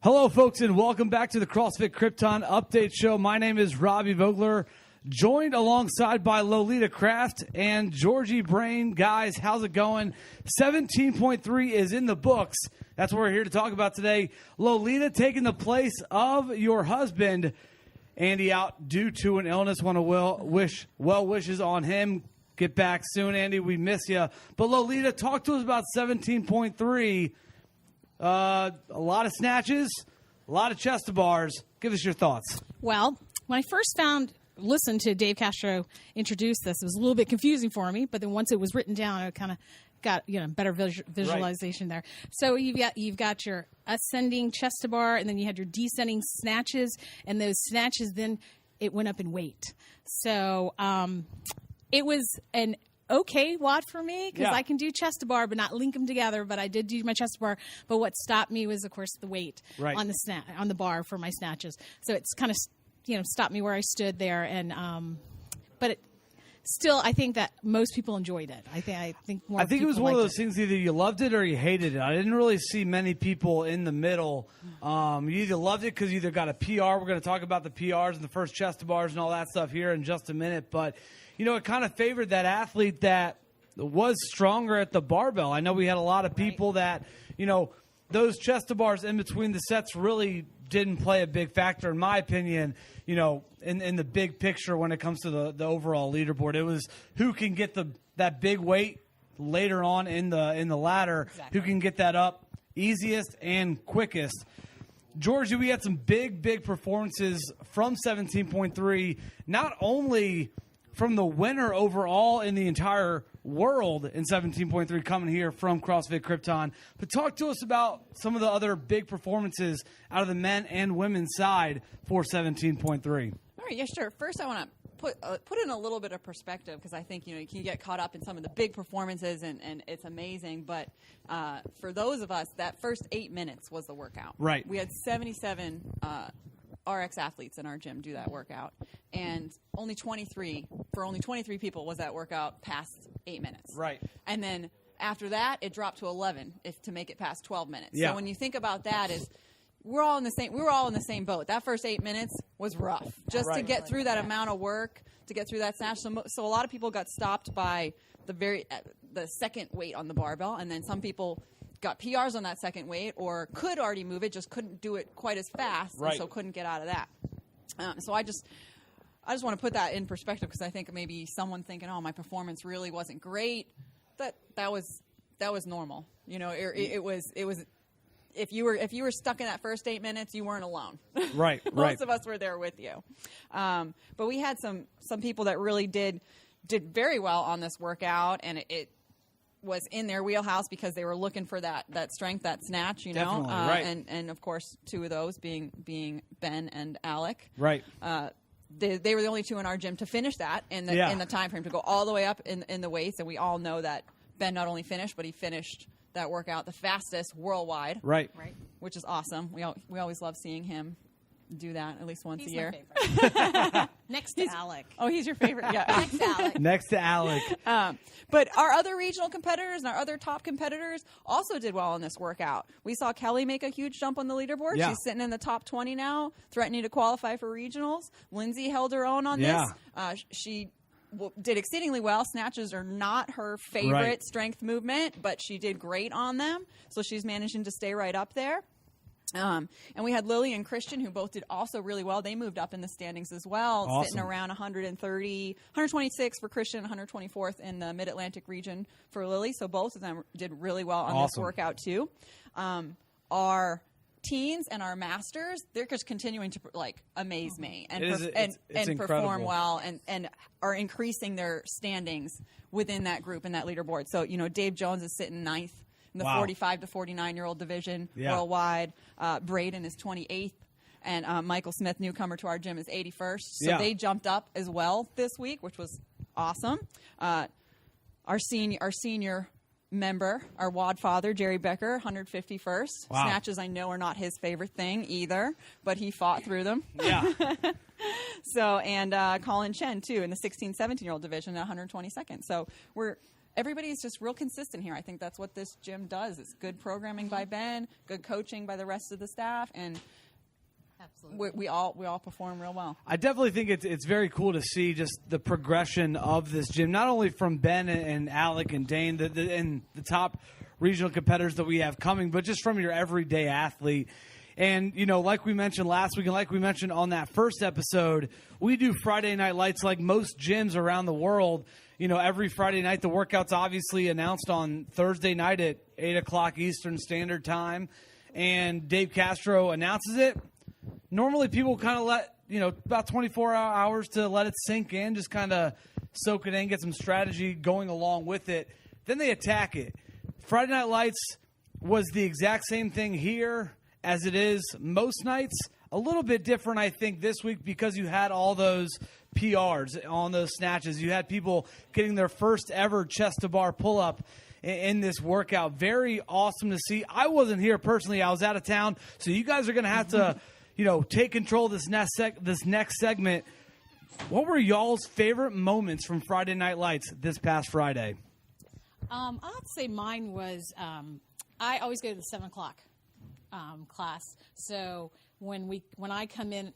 Hello, folks, and welcome back to the CrossFit Krypton Update Show. My name is Robbie Vogler, joined alongside by Lolita Kraft and Georgie Brain. Guys, how's it going? 17.3 is in the books. That's what we're here to talk about today. Lolita taking the place of your husband, Andy, out due to an illness. Want to well wishes on him. Get back soon, Andy. We miss you. But Lolita, talk to us about 17.3. A lot of snatches, a lot of chest to bars. Give us your thoughts. Well, when I first listened to Dave Castro introduce this, it was a little bit confusing for me. But then once it was written down, I kind of got better visualization there. So you've got your ascending chest to bar, and then you had your descending snatches, and those snatches then it went up in weight. So it was an okay WOD for me because I can do chest to bar but not link them together, but I did do my chest to bar. But what stopped me was, of course, the weight on the bar for my snatches. So it's kind of stopped me where I stood there. And but still, I think that most people enjoyed it. I think it was one of those things, either you loved it or you hated it. I didn't really see many people in the middle. You either loved it because you either got a PR. We're going to talk about the PRs and the first chest to bars and all that stuff here in just a minute, but it kind of favored that athlete that was stronger at the barbell. I know we had a lot of people that, those chest to bars in between the sets really didn't play a big factor, in my opinion, in the big picture when it comes to the overall leaderboard. It was who can get that big weight later on in the ladder, who can get that up easiest and quickest. Georgie, we had some big performances from 17.3, not only from the winner overall in the entire world in 17.3 coming here from CrossFit Krypton. But talk to us about some of the other big performances out of the men and women's side for 17.3. All right, yeah, sure. First, I want to put in a little bit of perspective because I think, you can get caught up in some of the big performances and it's amazing. But for those of us, that first 8 minutes was the workout. Right. We had 77 RX athletes in our gym do that workout, and only 23 people was that workout past 8 minutes. Right. And then after that, it dropped to 11 to make it past 12 minutes. Yeah. So when you think about that, we were all in the same boat. That first 8 minutes was rough just to get through that amount of work, to get through that snatch. So a lot of people got stopped by the second weight on the barbell, and then some people got PRs on that second weight or could already move it, just couldn't do it quite as fast, and so couldn't get out of that. So I just want to put that in perspective because I think maybe someone thinking, oh, my performance really wasn't great, that was normal. It was if you were stuck in that first 8 minutes, you weren't alone. Right. Most of us were there with you. But we had some people that really did very well on this workout, and it was in their wheelhouse because they were looking for that strength, that snatch, Definitely, right. And of course, two of those being Ben and Alec. Right. They were the only two in our gym to finish that in the time frame, to go all the way up in the weights, and we all know that Ben not only finished, but he finished that workout the fastest worldwide. Right. Which is awesome. We always love seeing him do that at least once a year. My favorite. Next to Alec. Oh, he's your favorite? Yeah. Next to Alec. Next to Alec. But our other regional competitors and our other top competitors also did well in this workout. We saw Kelly make a huge jump on the leaderboard. Yeah. She's sitting in the top 20 now, threatening to qualify for regionals. Lindsay held her own on this. She did exceedingly well. Snatches are not her favorite strength movement, but she did great on them. So she's managing to stay right up there. And we had Lily and Christian, who both did also really well. They moved up in the standings as well, sitting around 126 for Christian, 124th in the Mid-Atlantic region for Lily. So both of them did really well on this workout too. Our teens and our masters, they're just continuing to amaze me and perform well and are increasing their standings within that group and that leaderboard. So, Dave Jones is sitting ninth in the 45 to 49-year-old division worldwide. Braden is 28th. And Michael Smith, newcomer to our gym, is 81st. So they jumped up as well this week, which was awesome. Our senior member, our WOD father, Jerry Becker, 151st. Wow. Snatches, I know, are not his favorite thing either, but he fought through them. Yeah. So, and Colin Chen, too, in the 16, 17-year-old division at 122nd. So we're everybody's just real consistent here. I think that's what this gym does. It's good programming by Ben, good coaching by the rest of the staff, and we all perform real well. I definitely think it's very cool to see just the progression of this gym, not only from Ben and Alec and Dane, and the top regional competitors that we have coming, but just from your everyday athlete. And, like we mentioned last week and like we mentioned on that first episode, we do Friday Night Lights like most gyms around the world. Every Friday night, the workout's obviously announced on Thursday night at 8 o'clock Eastern Standard Time, and Dave Castro announces it. Normally, people kind of let, about 24 hours to let it sink in, just kind of soak it in, get some strategy going along with it. Then they attack it. Friday Night Lights was the exact same thing here as it is most nights. A little bit different, I think, this week because you had all those PRs on those snatches. You had people getting their first ever chest-to-bar pull-up in this workout. Very awesome to see. I wasn't here personally. I was out of town. So you guys are going to have to, take control of this next segment. What were y'all's favorite moments from Friday Night Lights this past Friday? I'd say mine was I always go to the 7 o'clock class. So when I come in,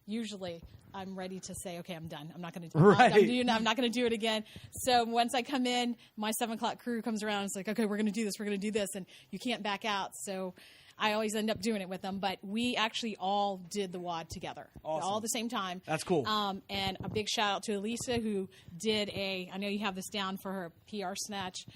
usually I'm ready to say, okay, I'm done. I'm not going to I'm not going to do it again. So once I come in, my 7 o'clock crew comes around and it's like, okay, we're going to do this. We're going to do this. And you can't back out. So I always end up doing it with them. But we actually all did the WOD together. Awesome. All at the same time. That's cool. And a big shout out to Elisa, who did I know you have this down for her PR snatch.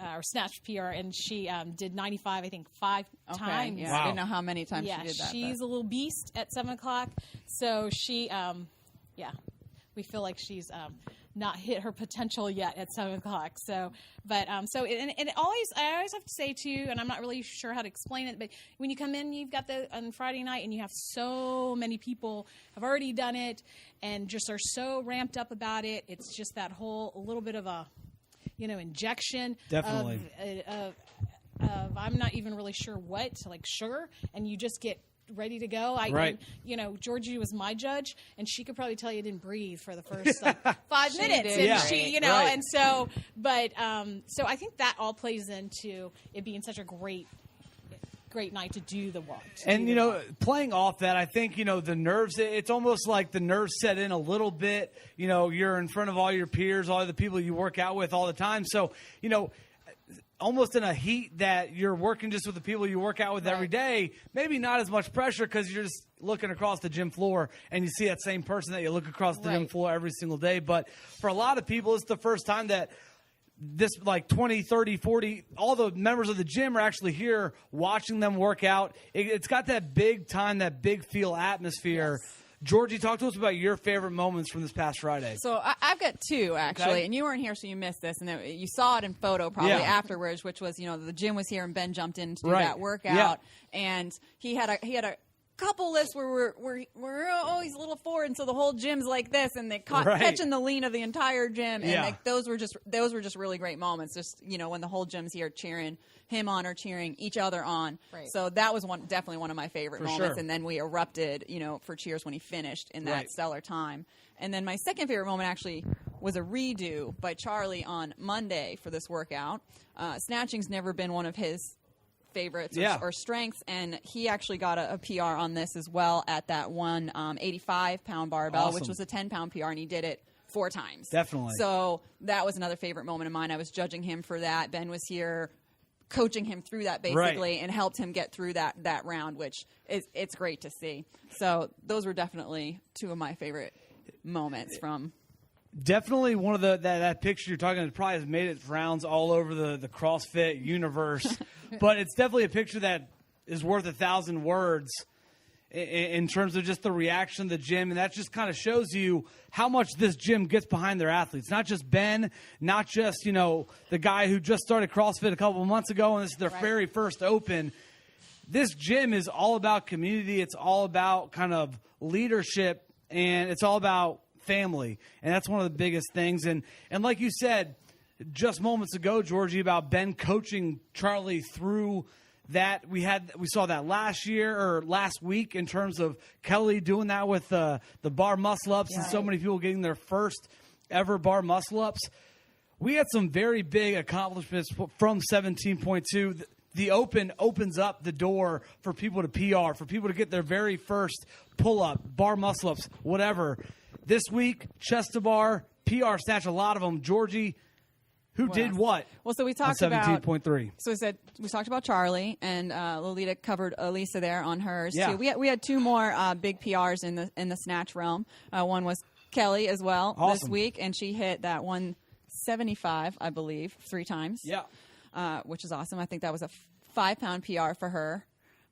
Or snatch PR, and she did 95, I think, 5 times. Yeah. Wow. I didn't know how many times she did that. She's a little beast at 7 o'clock. So she, we feel like she's not hit her potential yet at 7 o'clock. So, but I always have to say too, and I'm not really sure how to explain it, but when you come in, you've got on Friday night, and you have so many people have already done it, and just are so ramped up about it. It's just that whole a little bit of a injection Definitely. of I'm not even really sure what, like sugar, and you just get ready to go. Right. Georgie was my judge, and she could probably tell you didn't breathe for the first 5 minutes. did. And Yeah. she, Right. and so, but, so I think that all plays into it being such a great night to do the walk. And, playing off that, I think, the nerves, it's almost like the nerves set in a little bit. You're in front of all your peers, all the people you work out with all the time. So, almost in a heat that you're working just with the people you work out with every day, maybe not as much pressure because you're just looking across the gym floor and you see that same person that you look across the gym floor every single day. But for a lot of people, it's the first time that this 20, 30, 40, all the members of the gym are actually here watching them work out. It's got that big time, that big feel atmosphere. Yes. Georgie, talk to us about your favorite moments from this past Friday. So I've got 2, actually, and you weren't here, so you missed this. And you saw it in photo probably afterwards, which was, the gym was here and Ben jumped in to do that workout. And he had a couple lifts where we're always a little forward, and so the whole gym's like this, and they catching the lean of the entire gym, and those were just really great moments. Just when the whole gym's here cheering him on or cheering each other on. Right. So that was definitely one of my favorite moments. Sure. And then we erupted, for cheers when he finished in that stellar time. And then my second favorite moment actually was a redo by Charlie on Monday for this workout. Snatching's never been one of his favorites or strengths, and he actually got a PR on this as well at that 85-pound barbell, which was a 10-pound PR, and he did it 4 times. Definitely. So that was another favorite moment of mine. I was judging him for that. Ben was here coaching him through that basically and helped him get through that round, which it's great to see. So those were definitely 2 of my favorite moments from. Definitely one of that picture you're talking about probably has made its rounds all over the CrossFit universe, but it's definitely a picture that is worth 1,000 words in terms of just the reaction of the gym, and that just kind of shows you how much this gym gets behind their athletes. Not just Ben, not just the guy who just started CrossFit a couple of months ago, and this is their very first Open. This gym is all about community. It's all about kind of leadership, and it's all about family, and that's one of the biggest things. And like you said just moments ago, Georgie, about Ben coaching Charlie through that. We saw that last week in terms of Kelly doing that with the bar muscle ups and so many people getting their first ever bar muscle ups. we had some very big accomplishments from 17.2. The Open opens up the door for people to PR, for people to get their very first pull-up, bar muscle-ups, whatever. This week, chest to bar, PR snatch, a lot of them. Georgie, who did what? Well, so we talked on about 17.3. So we talked about Charlie, and Lolita covered Elisa there on hers Yeah. too. We had two more big PRs in the snatch realm. One was Kelly as well this Awesome. week, and she hit that 175, I believe, 3 times. Yeah. Which is awesome. I think that was a 5-pound PR for her,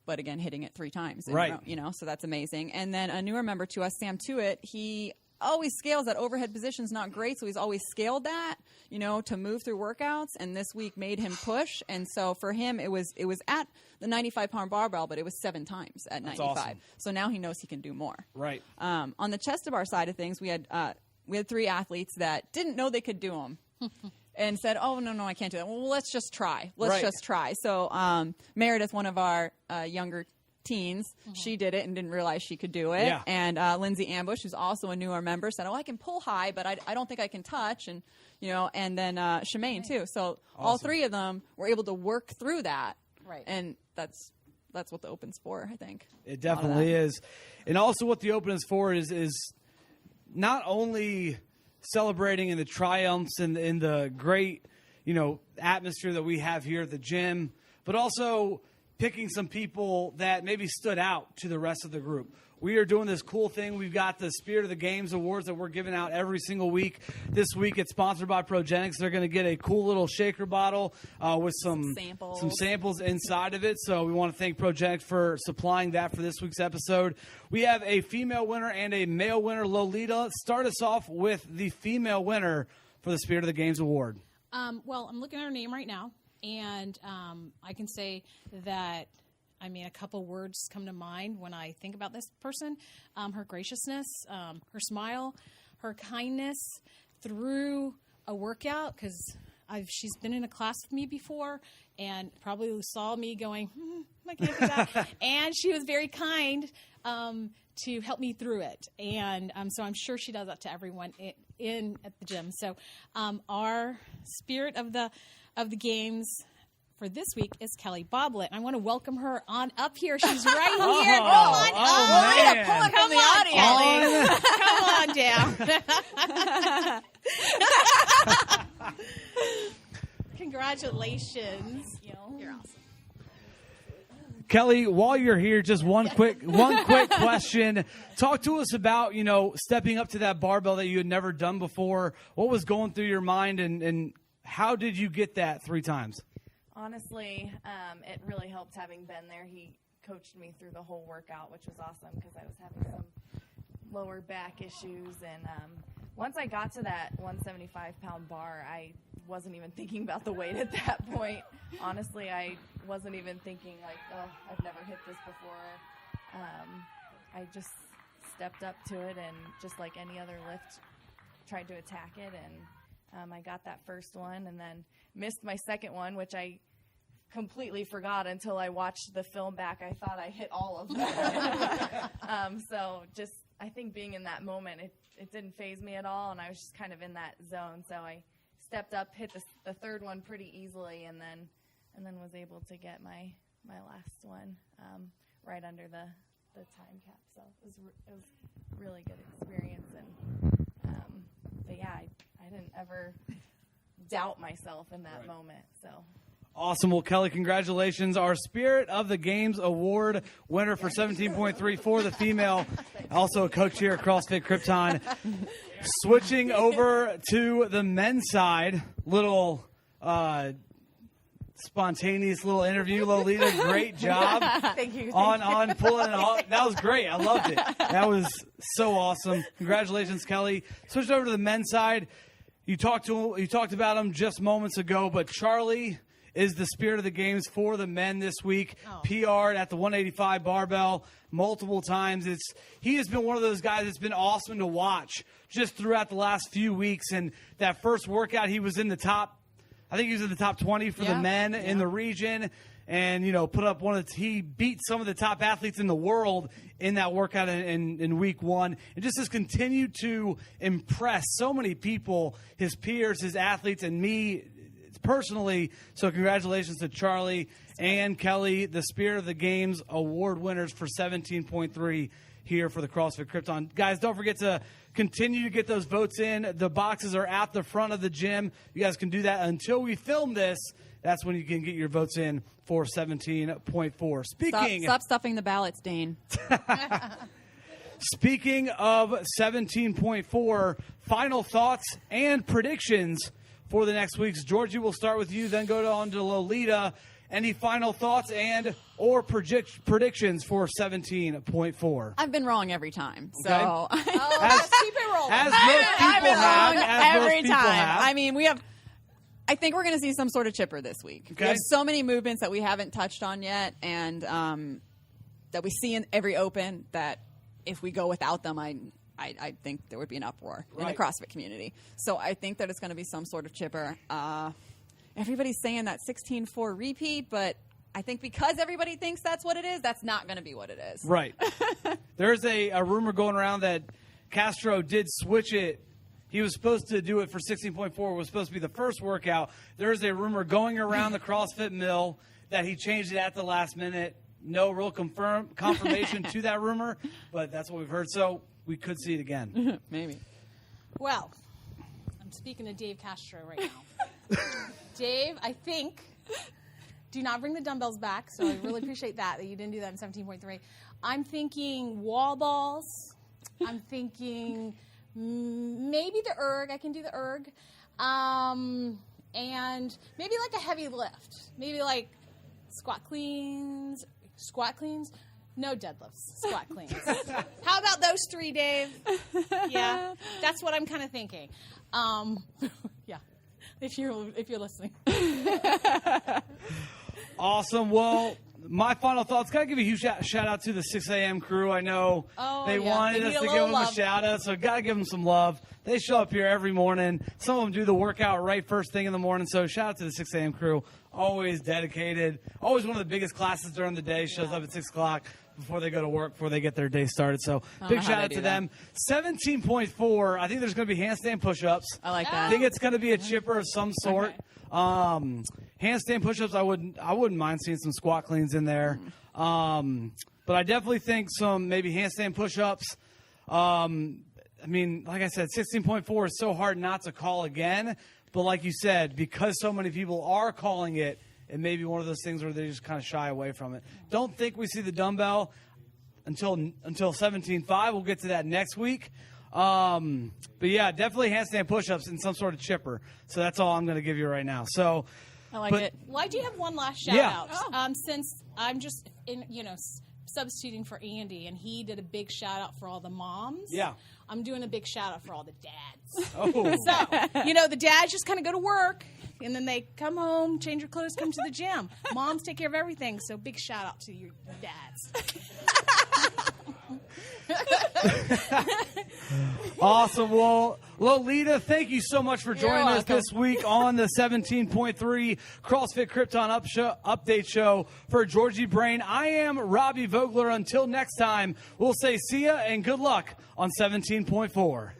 but again, hitting it 3 times. Right. So that's amazing. And then a newer member to us, Sam Tuitt, he always scales that overhead position's not great, so he's always scaled that, to move through workouts. And this week made him push. And so for him, it was at the 95-pound barbell, but it was 7 times at 95. Awesome. So now he knows he can do more. Right. On the chest to bar side of things, we had 3 athletes that didn't know they could do them. And said, "Oh no, I can't do that." Well, let's just try. Let's just try. So Meredith, one of our younger teens, she did it and didn't realize she could do it. Yeah. And Lindsay Ambush, who's also a newer member, said, "Oh, I can pull high, but I don't think I can touch." And and then Shemaine too. So all 3 of them were able to work through that. Right. And that's what the Open's for, I think. It definitely is. And also what the Open is for is not only celebrating in the triumphs and in the great, atmosphere that we have here at the gym, but also picking some people that maybe stood out to the rest of the group. We are doing this cool thing. We've got the Spirit of the Games Awards that we're giving out every single week. This week it's sponsored by Progenics. They're going to get a cool little shaker bottle with some samples inside of it. So we want to thank Progenics for supplying that for this week's episode. We have a female winner and a male winner. Lolita, start us off with the female winner for the Spirit of the Games Award. Well, I'm looking at her name right now, and I can say that, a couple words come to mind when I think about this person. Her graciousness, her smile, her kindness through a workout, because she's been in a class with me before and probably saw me going, I can't do that. And she was very kind to help me through it. And so I'm sure she does that to everyone in at the gym. So our Spirit of the Games for this week is Kelly Boblet. I want to welcome her on up here. She's right here. Come on down. Congratulations. You're awesome. Kelly, while you're here, just one quick question. Talk to us about, stepping up to that barbell that you had never done before. What was going through your mind, and how did you get that 3 times? Honestly, it really helped having been there. He coached me through the whole workout, which was awesome because I was having some lower back issues. And once I got to that 175-pound bar, I wasn't even thinking about the weight at that point. Honestly, I wasn't even thinking I've never hit this before. I just stepped up to it and just like any other lift, tried to attack it. And I got that first one and then missed my second one, which I completely forgot until I watched the film back. I thought I hit all of them. So just, I think being in that moment, it didn't faze me at all, and I was just kind of in that zone. So I stepped up, hit the third one pretty easily, and then was able to get my last one right under the time cap. So it was really good experience, and but yeah, I didn't ever doubt myself in that moment. So. Awesome. Well, Kelly, congratulations. Our Spirit of the Games Award winner for 17.3 for the female. Also a coach here at CrossFit Krypton. Switching over to the men's side. Little spontaneous little interview. Lolita, great job. Thank you. On pulling it off. That was great. I loved it. That was so awesome. Congratulations, Kelly. Switched over to the men's side. You talked about him just moments ago, but Charlie is the Spirit of the Games for the men this week. PR'd at the 185 barbell multiple times. He has been one of those guys that's been awesome to watch just throughout the last few weeks. And that first workout, he was in the top, I think he was in the top 20 for the men in the region. and, you know, put up he beat some of the top athletes in the world in that workout in week 1, and just has continued to impress so many people, his peers, his athletes, and me personally. So congratulations to Charlie and Kelly, the Spirit of the Games award winners for 17.3 here for the CrossFit Krypton. Guys, don't forget to continue to get those votes in. The boxes are at the front of the gym. You guys can do that until we film this. That's when you can get your votes in for 17.4. Stop stuffing the ballots, Dane. Speaking of 17.4, final thoughts and predictions for the next weeks. Georgie, we'll start with you, then go on to Lolita. Any final thoughts and or predictions for 17.4? I've been wrong every time. So Okay. Let's keep it rolling. As most people have. every time. I mean, I think we're going to see some sort of chipper this week. Okay. There's so many movements that we haven't touched on yet, and that we see in every Open, that if we go without them, I think there would be an uproar in the CrossFit community. So I think that it's going to be some sort of chipper. Everybody's saying that 16.4 repeat, but I think because everybody thinks that's what it is, that's not going to be what it is. Right. There's a rumor going around that Castro did switch it. He was supposed to do it for 16.4. It was supposed to be the first workout. There's a rumor going around the CrossFit mill that he changed it at the last minute. No real confirmation to that rumor, but that's what we've heard. So we could see it again. Maybe. Well, I'm speaking to Dave Castro right now. Dave, I think, do not bring the dumbbells back, so I really appreciate that you didn't do that in 17.3. I'm thinking wall balls. I'm thinking maybe the erg. I can do the erg. And maybe like a heavy lift. Maybe like squat cleans. No deadlifts, squat cleans. How about those 3, Dave? Yeah, that's what I'm kind of thinking. Yeah, if you're listening. Awesome. Well, my final thoughts. Got to give a huge shout out to the 6 a.m. crew. I know they wanted us to give them a shout out, so got to give them some love. They show up here every morning. Some of them do the workout right first thing in the morning. So shout out to the 6 a.m. crew. Always dedicated. Always one of the biggest classes during the day. Shows up at 6 o'clock before they go to work, before they get their day started. So big shout out to them. 17.4. I think there's going to be handstand push-ups. I like that. I think it's going to be a chipper of some sort. Okay. Handstand push-ups, I wouldn't mind seeing some squat cleans in there. But I definitely think some maybe handstand push-ups. I mean, like I said, 16.4 is so hard not to call again. But like you said, because so many people are calling it, it may be one of those things where they just kind of shy away from it. Don't think we see the dumbbell until 17.5. We'll get to that next week. But yeah, definitely handstand push-ups and some sort of chipper. So that's all I'm going to give you right now. So I like it. Well, I do have one last shout out. Since I'm just substituting for Andy, and he did a big shout out for all the moms. Yeah. I'm doing a big shout out for all the dads. Oh. So, the dads just kind of go to work, and then they come home, change your clothes, come to the gym. Moms take care of everything, so big shout out to your dads. Awesome. Well, Lolita, thank you so much for joining us this week on the 17.3 CrossFit Krypton update show for Georgie Brain. I am Robbie Vogler. Until next time, we'll say see ya and good luck on 17.4.